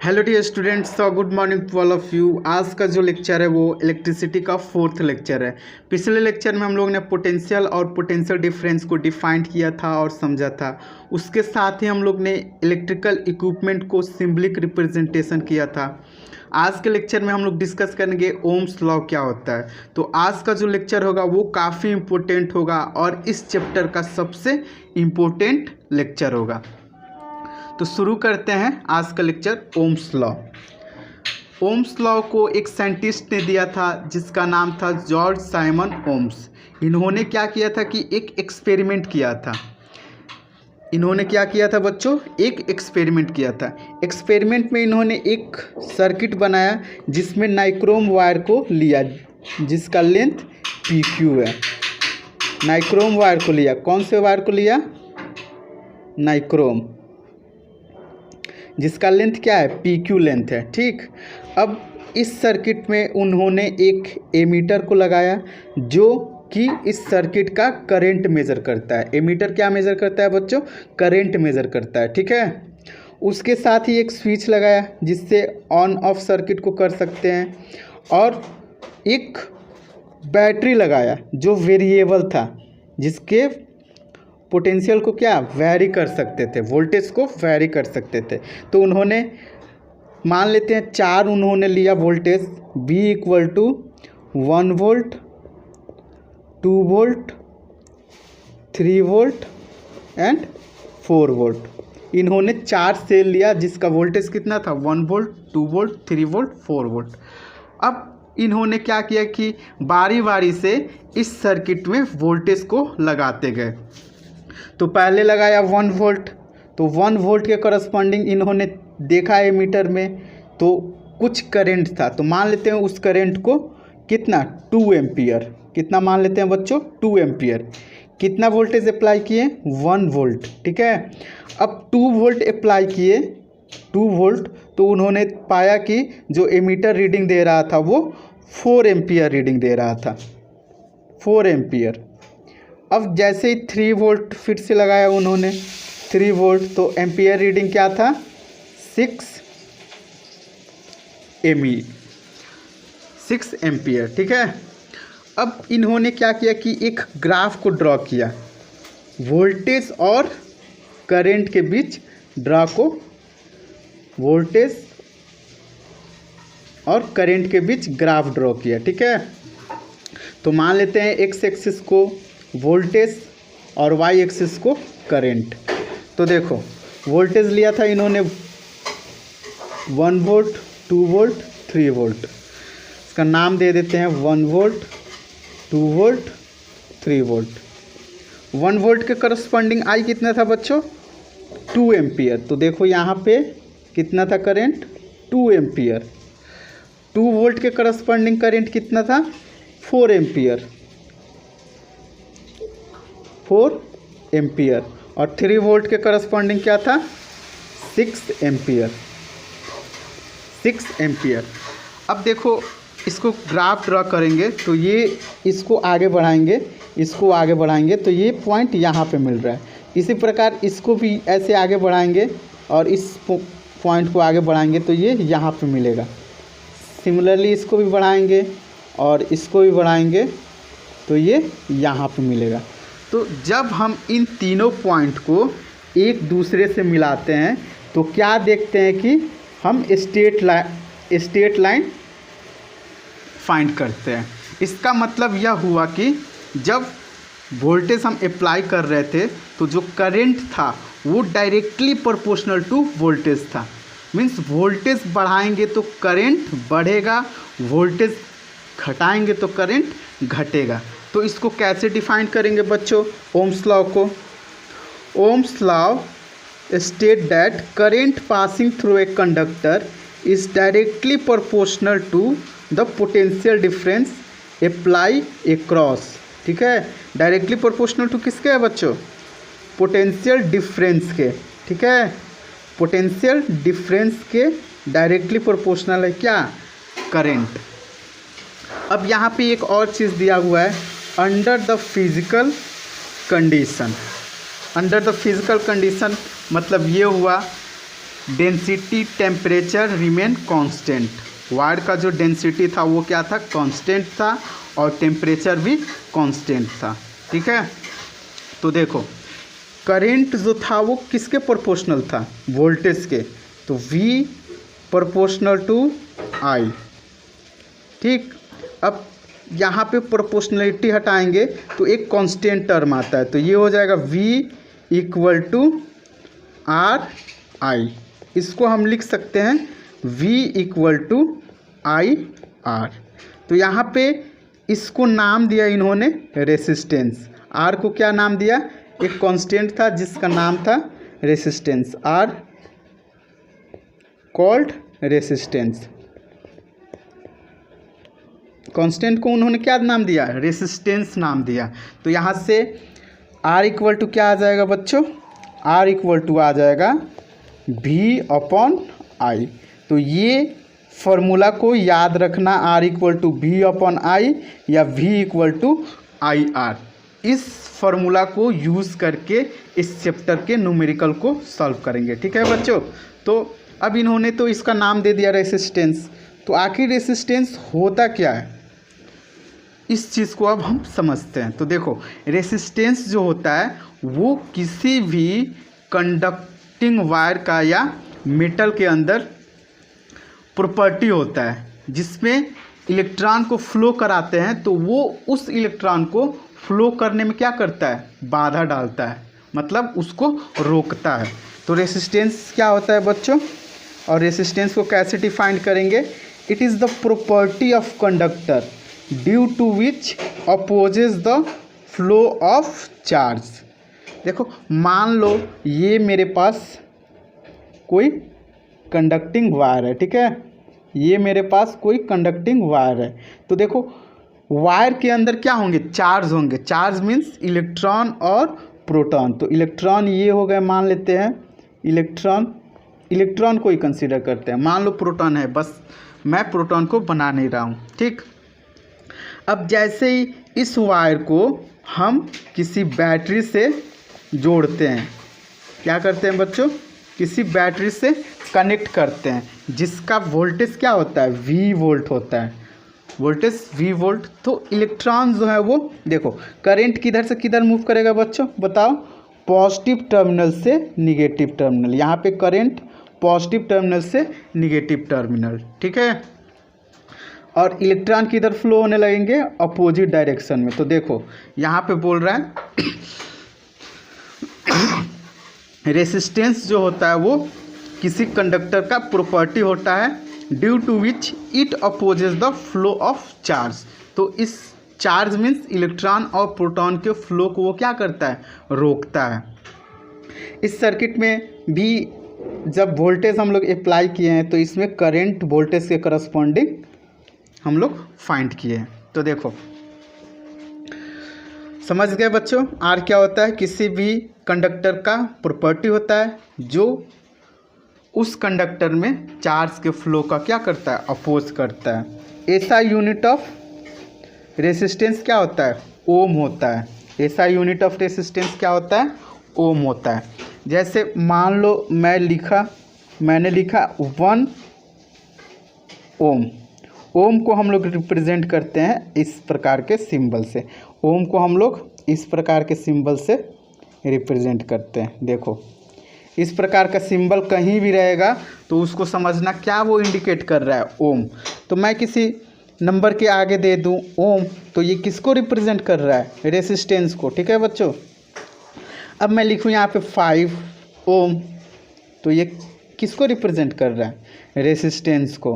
Hello dear students, good morning to all of you. आज का जो लेक्चर है वो इलेक्ट्रिसिटी का फोर्थ लेक्चर है। पिछले लेक्चर में हम लोग ने पोटेंशियल और पोटेंशियल डिफरेंस को डिफाइन किया था और समझा था। उसके साथ ही हम लोग ने इलेक्ट्रिकल इक्विपमेंट को सिंबलिक रिप्रेजेंटेशन किया था। आज के लेक्चर में हम लोग डिस्कस करेंगे ओम्स लॉ क्या होता है। तो आज का जो लेक्चर होगा वो काफ़ी इम्पोर्टेंट होगा और इस चैप्टर का सबसे इम्पोर्टेंट लेक्चर होगा। तो शुरू करते हैं आज का lecture Ohm's law. Ohms law को एक साइंटिस्ट ने दिया था जिसका नाम था जॉर्ज साइमन ओम्स। इन्होंने क्या किया था कि एक एक्सपेरिमेंट किया था। इन्होंने क्या किया था बच्चों? एक एक्सपेरिमेंट किया था। एक्सपेरिमेंट में इन्होंने एक सर्किट बनाया जिसमें नाइक्रोम वायर को लिया जिसका लेंथ PQ है। नाइक्रोम वायर को लिया। कौन से वायर को लिया? नाइक्रोम, जिसका लेंथ क्या है? PQ लेंथ है। ठीक, अब इस सर्किट में उन्होंने एक एमीटर को लगाया जो कि इस सर्किट का करंट मेज़र करता है। एमीटर क्या मेज़र करता है बच्चों? करंट मेज़र करता है। ठीक है, उसके साथ ही एक स्विच लगाया जिससे ऑन ऑफ सर्किट को कर सकते हैं, और एक बैटरी लगाया जो वेरिएबल था, जिसके पोटेंशियल को क्या वैरी कर सकते थे, वोल्टेज को वैरी कर सकते थे। तो उन्होंने मान लेते हैं 4 उन्होंने लिया voltage, B = 1 volt, 2 volt, 3 volt and 4 volt. इन्होंने 4 सेल लिया जिसका वोल्टेज कितना था? 1 वोल्ट, 2 वोल्ट, 3 वोल्ट, 4 वोल्ट। अब इन्होंने क्या किया कि बारी बारी से इस सर्किट में वोल्टेज को लगाते गए। तो पहले लगाया 1 वोल्ट, तो 1 वोल्ट के करस्पॉन्डिंग इन्होंने देखा एमीटर में तो कुछ करंट था। तो मान लेते हैं उस करंट को कितना? 2 एम्पियर। कितना मान लेते हैं बच्चों? 2 एम्पियर। कितना वोल्टेज अप्लाई किए? 1 वोल्ट। ठीक है, अब 2 वोल्ट अप्लाई किए, 2 वोल्ट, तो उन्होंने पाया कि जो एमीटर रीडिंग दे रहा था वो 4 एम्पियर रीडिंग दे रहा था, 4 एम्पियर। अब जैसे ही 3 वोल्ट फिर से लगाया उन्होंने, 3 वोल्ट, तो एम्पियर रीडिंग क्या था? 6 एम्पियर। ठीक है, अब इन्होंने क्या किया कि एक ग्राफ को ड्रॉ किया, वोल्टेज और करंट के बीच वोल्टेज और करंट के बीच ग्राफ ड्रॉ किया। ठीक है, तो मान लेते हैं एक्स एक्सिस को वोल्टेज और वाई एक्सिस को करंट। तो देखो वोल्टेज लिया था इन्होंने 1 वोल्ट, 2 वोल्ट, 3 वोल्ट। इसका नाम दे देते हैं 1 वोल्ट, 2 वोल्ट, 3 वोल्ट। 1 वोल्ट के करस्पॉन्डिंग आई कितना था बच्चों? 2 एम्पियर। तो देखो यहाँ पे कितना था करंट? 2 एम्पियर। 2 वोल्ट के करस्पॉन्डिंग करंट कितना था? 4 एम्पियर, 4 एम्पियर। और 3 वोल्ट के करस्पॉन्डिंग क्या था? 6 एम्पियर, 6 एम्पियर। अब देखो इसको ग्राफ ड्रॉ करेंगे तो ये इसको आगे बढ़ाएंगे तो ये पॉइंट यहाँ पे मिल रहा है। इसी प्रकार इसको भी ऐसे आगे बढ़ाएंगे और इस पॉइंट को आगे बढ़ाएंगे तो ये यहाँ पे मिलेगा। सिमिलरली इसको भी बढ़ाएंगे और इसको भी बढ़ाएंगे तो ये यहाँ पे मिलेगा। तो जब हम इन तीनों पॉइंट को एक दूसरे से मिलाते हैं तो क्या देखते हैं कि हम स्ट्रेट लाइन फाइंड करते हैं। इसका मतलब यह हुआ कि जब वोल्टेज हम अप्लाई कर रहे थे तो जो करंट था वो डायरेक्टली प्रोपोर्शनल टू वोल्टेज था। मीन्स वोल्टेज बढ़ाएंगे तो करंट बढ़ेगा, वोल्टेज घटाएंगे तो करंट घटेगा। तो इसको कैसे डिफाइन करेंगे बच्चों? ओम्स लॉ को। Ohm's law state that current passing through a conductor is directly proportional to the potential difference apply across. ठीक है, डायरेक्टली प्रोपोर्शनल टू किसके है बच्चों? पोटेंशियल डिफरेंस के। ठीक है, पोटेंशियल डिफरेंस के डायरेक्टली प्रोपोर्शनल है क्या? करंट। अब यहाँ पे एक और चीज़ दिया हुआ है, under the physical condition. Under the physical condition मतलब ये हुआ density temperature remain constant. Wire का जो डेंसिटी था वो क्या था, कांस्टेंट था, और टेम्परेचर भी कांस्टेंट था। ठीक है, तो देखो करंट जो था वो किसके प्रोपोर्शनल था, वोल्टेज के, तो V प्रोपोर्शनल टू I। ठीक, अब यहाँ पे प्रोपोर्शनलिटी हटाएंगे तो एक कांस्टेंट टर्म आता है, तो ये हो जाएगा V इक्वल टू RI। इसको हम लिख सकते हैं V इक्वल टू IR। तो यहाँ पे इसको नाम दिया इन्होंने रेसिस्टेंस। R को क्या नाम दिया, एक कांस्टेंट था जिसका नाम था resistance, R called resistance. Constant को उन्होंने क्या नाम दिया, रेसिस्टेंस नाम दिया। तो यहाँ से R इक्वल टू क्या आ जाएगा बच्चों, R इक्वल टू आ जाएगा V अपॉन I। तो ये फॉर्मूला को याद रखना, R equal to V upon I या V इक्वल टू IR। इस फॉर्मूला को यूज़ करके इस चैप्टर के न्यूमेरिकल को सॉल्व करेंगे। ठीक है बच्चों, तो अब इन्होंने तो इसका नाम दे दिया रेसिस्टेंस, तो आखिर रेसिस्टेंस होता क्या है, इस चीज़ को अब हम समझते हैं। तो देखो रेसिस्टेंस जो होता है वो किसी भी कंडक्टिंग वायर का या मेटल के अंदर प्रॉपर्टी होता है जिसमें इलेक्ट्रॉन को फ्लो कराते हैं, तो वो उस इलेक्ट्रॉन को फ्लो करने में क्या करता है, बाधा डालता है, मतलब उसको रोकता है। तो रेसिस्टेंस क्या होता है बच्चों, और रेसिस्टेंस को कैसे डिफाइन करेंगे, it is the property of conductor due to which opposes the flow of charge. देखो मान लो ये मेरे पास कोई कंडक्टिंग वायर है, ठीक है, ये मेरे पास कोई कंडक्टिंग वायर है। तो देखो वायर के अंदर क्या होंगे, चार्ज होंगे। चार्ज मीन्स इलेक्ट्रॉन और प्रोटॉन। तो इलेक्ट्रॉन ये हो गए, मान लेते हैं इलेक्ट्रॉन को ही कंसीडर करते हैं, मान लो प्रोटॉन है, बस मैं प्रोटॉन को बना नहीं रहा हूँ। ठीक, अब जैसे ही इस वायर को हम किसी बैटरी से जोड़ते हैं, क्या करते हैं बच्चों, किसी बैटरी से कनेक्ट करते हैं, जिसका वोल्टेज क्या होता है, V वोल्ट होता है, वोल्टेज V वोल्ट। तो इलेक्ट्रॉन जो है वो देखो करंट किधर से किधर मूव करेगा बच्चों, बताओ, पॉजिटिव टर्मिनल से निगेटिव टर्मिनल। यहाँ पे करंट पॉजिटिव टर्मिनल से निगेटिव टर्मिनल, ठीक है, और इलेक्ट्रॉन किधर फ्लो होने लगेंगे, अपोजिट डायरेक्शन में। तो देखो यहाँ पे बोल रहा है रेसिस्टेंस जो होता है वो किसी कंडक्टर का प्रॉपर्टी होता है due to which it opposes the flow of charge. तो इस चार्ज मीन्स इलेक्ट्रॉन और प्रोटॉन के फ्लो को वो क्या करता है, रोकता है। इस सर्किट में भी जब वोल्टेज हम लोग अप्लाई किए हैं तो इसमें करंट वोल्टेज के करस्पॉन्डिंग हम लोग फाइंड किए हैं। तो देखो समझ गए बच्चों, आर क्या होता है, किसी भी कंडक्टर का प्रॉपर्टी होता है जो उस कंडक्टर में चार्ज के फ्लो का क्या करता है, अपोज करता है। ऐसा यूनिट ऑफ रेसिस्टेंस क्या होता है, ओम होता है। ऐसा यूनिट ऑफ रेसिस्टेंस क्या होता है, ओम होता है। जैसे मान लो मैंने लिखा 1 ओम। ओम को हम लोग रिप्रेजेंट करते हैं इस प्रकार के सिंबल से। ओम को हम लोग इस प्रकार के सिंबल से रिप्रेजेंट करते हैं। देखो इस प्रकार का सिंबल कहीं भी रहेगा तो उसको समझना क्या वो इंडिकेट कर रहा है, ओम। तो मैं किसी नंबर के आगे दे दूं ओम, तो ये किसको रिप्रेजेंट कर रहा है, रेसिस्टेंस को। ठीक है बच्चों, अब मैं लिखूं यहाँ पे 5 ओम, तो ये किसको रिप्रेजेंट कर रहा है, रेसिस्टेंस को।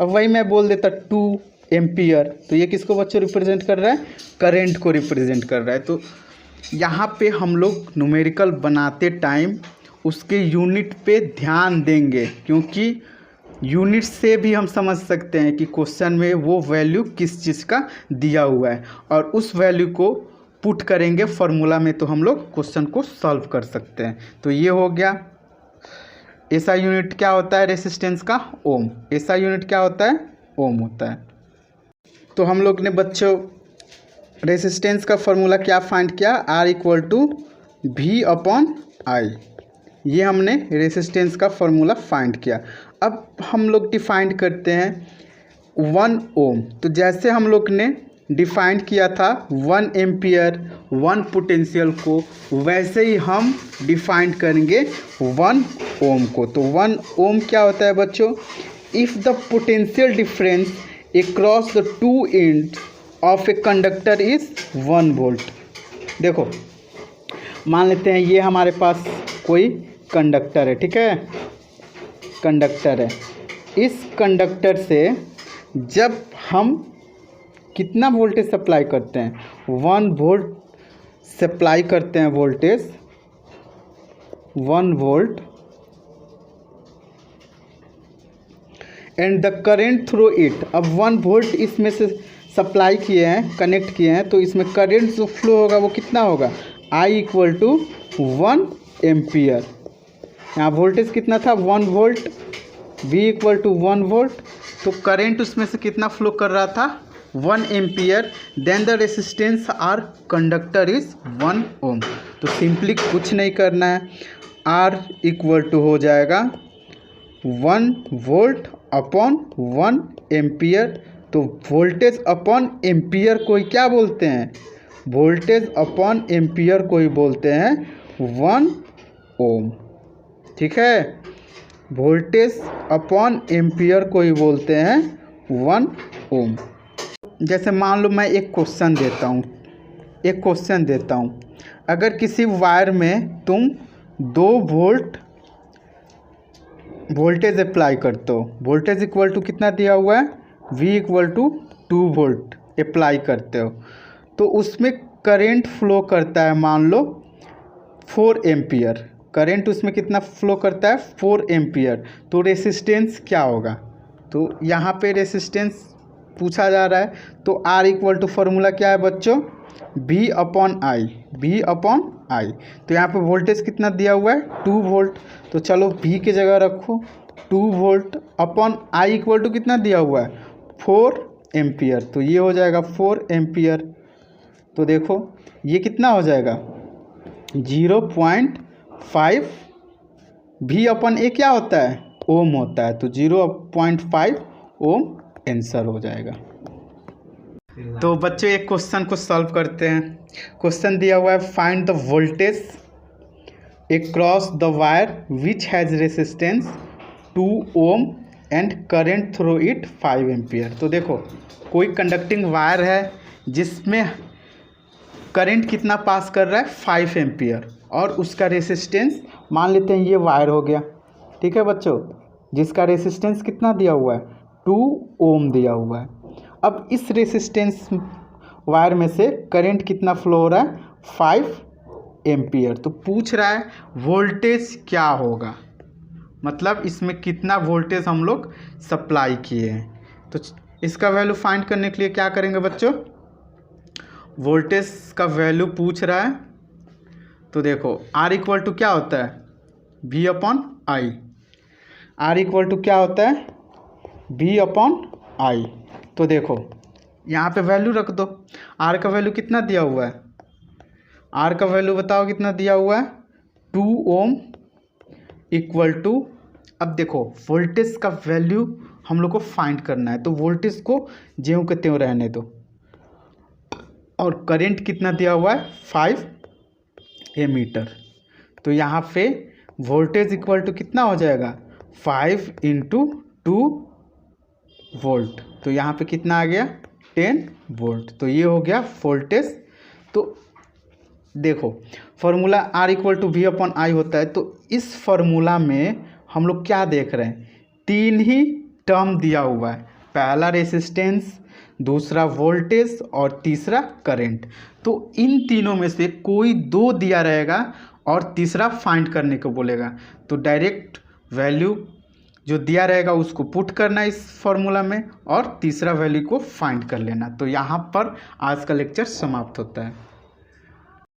अब वही मैं बोल देता 2 एम्पियर, तो ये किसको बच्चों रिप्रेजेंट कर रहा है, करंट को रिप्रेजेंट कर रहा है। तो यहाँ पे हम लोग न्यूमेरिकल बनाते टाइम उसके यूनिट पे ध्यान देंगे, क्योंकि यूनिट से भी हम समझ सकते हैं कि क्वेश्चन में वो वैल्यू किस चीज़ का दिया हुआ है, और उस वैल्यू को पुट करेंगे फॉर्मूला में तो हम लोग क्वेश्चन को सॉल्व कर सकते हैं। तो ये हो गया, ऐसा यूनिट क्या होता है रेसिस्टेंस का, ओम। ऐसा यूनिट क्या होता है, ओम होता है। तो हम लोग ने बच्चों रेसिस्टेंस का फॉर्मूला क्या फाइंड किया, R equal to V upon I। ये हमने रेसिस्टेंस का फॉर्मूला फाइंड किया। अब हम लोग डिफाइन करते हैं 1 ओम। तो जैसे हम लोग ने डिफाइन किया था 1 एम्पियर 1 पोटेंशियल को, वैसे ही हम डिफाइन करेंगे 1 ओम को। तो 1 ओम क्या होता है बच्चों? If the potential difference across the two end of A conductor is 1 volt. देखो मान लेते हैं ये हमारे पास कोई कंडक्टर है, ठीक है, कंडक्टर है। इस कंडक्टर से जब हम कितना वोल्टेज सप्लाई करते हैं, 1 वोल्ट सप्लाई करते हैं voltage, 1 volt, and the current through it. अब 1 वोल्ट इसमें से सप्लाई किए हैं, कनेक्ट किए हैं, तो इसमें करेंट जो फ्लो होगा वो कितना होगा? I equal to 1 ampere. यहाँ वोल्टेज कितना था? 1 volt. V equal to 1 volt. तो करेंट उसमें से कितना फ्लो कर रहा था? 1 ampere. Then the resistance R conductor is 1 ohm. तो सिंपली कुछ नहीं करना है, R इक्वल टू हो जाएगा 1 वोल्ट अपॉन 1 एम्पियर। तो वोल्टेज अपॉन एम्पियर को ही क्या बोलते हैं? वोल्टेज अपॉन एम्पियर को ही बोलते हैं 1 ओम, ठीक है। वोल्टेज अपॉन एम्पियर को ही बोलते हैं 1 ओम। जैसे मान लो मैं एक क्वेश्चन देता हूँ, अगर किसी वायर में तुम 2 वोल्ट वोल्टेज अप्लाई करते हो, वोल्टेज इक्वल टू कितना दिया हुआ है? V equal to 2 volt apply करते हो, तो उसमें करेंट फ्लो करता है मान लो 4 एम्पियर। करेंट उसमें कितना फ्लो करता है? 4 एम्पियर। तो रेसिस्टेंस क्या होगा? तो यहाँ पे रेसिस्टेंस पूछा जा रहा है, तो R इक्वल टू फार्मूला क्या है बच्चों? V upon I, V upon I. तो यहाँ पे वोल्टेज कितना दिया हुआ है? 2 वोल्ट। तो चलो V की जगह रखो 2 volt upon I equal to कितना दिया हुआ है? 4 एम्पियर। तो ये हो जाएगा 4 एम्पियर। तो देखो ये कितना हो जाएगा? 0.5। V अपन ए क्या होता है? ओम होता है। तो 0.5 ओम आंसर हो जाएगा। तो बच्चों एक क्वेश्चन को सॉल्व करते हैं। क्वेश्चन दिया हुआ है find the voltage across the wire which has resistance 2 ohm and current through it 5 ampere. तो देखो कोई कंडक्टिंग वायर है जिसमें करंट कितना पास कर रहा है? 5 एम्पियर, और उसका रेसिस्टेंस मान लेते हैं ये वायर हो गया, ठीक है बच्चों, जिसका रेसिस्टेंस कितना दिया हुआ है? 2 ओम दिया हुआ है। अब इस रेसिस्टेंस वायर में से करंट कितना फ्लो हो रहा है? 5 एम्पियर। तो पूछ रहा है वोल्टेज क्या होगा, मतलब इसमें कितना वोल्टेज हम लोग सप्लाई किए हैं। तो इसका वैल्यू फाइंड करने के लिए क्या करेंगे बच्चों? वोल्टेज का वैल्यू पूछ रहा है, तो देखो R इक्वल टू क्या होता है? V upon I. R equal to क्या होता है? V upon I. तो देखो यहाँ पे वैल्यू रख दो। R का वैल्यू कितना दिया हुआ है? R का वैल्यू बताओ कितना दिया हुआ है? 2 ओम इक्वल टू, अब देखो वोल्टेज का वैल्यू हम लोग को फाइंड करना है, तो वोल्टेज को ज्यों के त्यों रहने दो, और करंट कितना दिया हुआ है? 5 एमीटर। तो यहाँ पे वोल्टेज इक्वल टू कितना हो जाएगा? 5 इंटू 2 वोल्ट। तो यहाँ पे कितना आ गया? 10 वोल्ट। तो ये हो गया वोल्टेज। तो देखो formula R equal to V upon I होता है, तो इस फार्मूला में हम लोग क्या देख रहे हैं? 3 ही टर्म दिया हुआ है, पहला रेसिस्टेंस, दूसरा वोल्टेज और तीसरा करंट। तो इन तीनों में से कोई 2 दिया रहेगा और तीसरा फाइंड करने को बोलेगा, तो डायरेक्ट वैल्यू जो दिया रहेगा उसको पुट करना इस फार्मूला में और तीसरा वैल्यू को फाइंड कर लेना। तो यहाँ पर आज का लेक्चर समाप्त होता है।